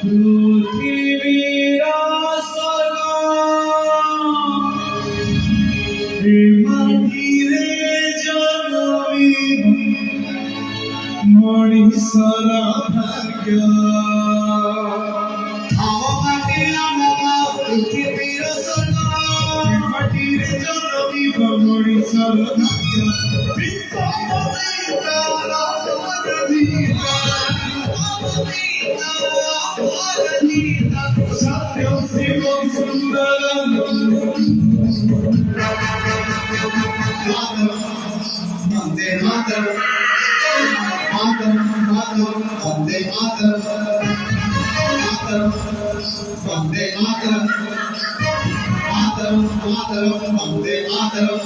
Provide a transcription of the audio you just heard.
পৃথিবীর মাটিরে জন্মি মଣିষর ভাগ্য পৃথিবীর মাটিরে জন্মি মনিষর ভাগ্য সত্যম শিবম সুন্দরম বন্দে মাতরম মাতরম মাতরম বন্দে মাতরম মাতরম বন্দে মাতরম মাতরম মাতরম বন্দে মাতরম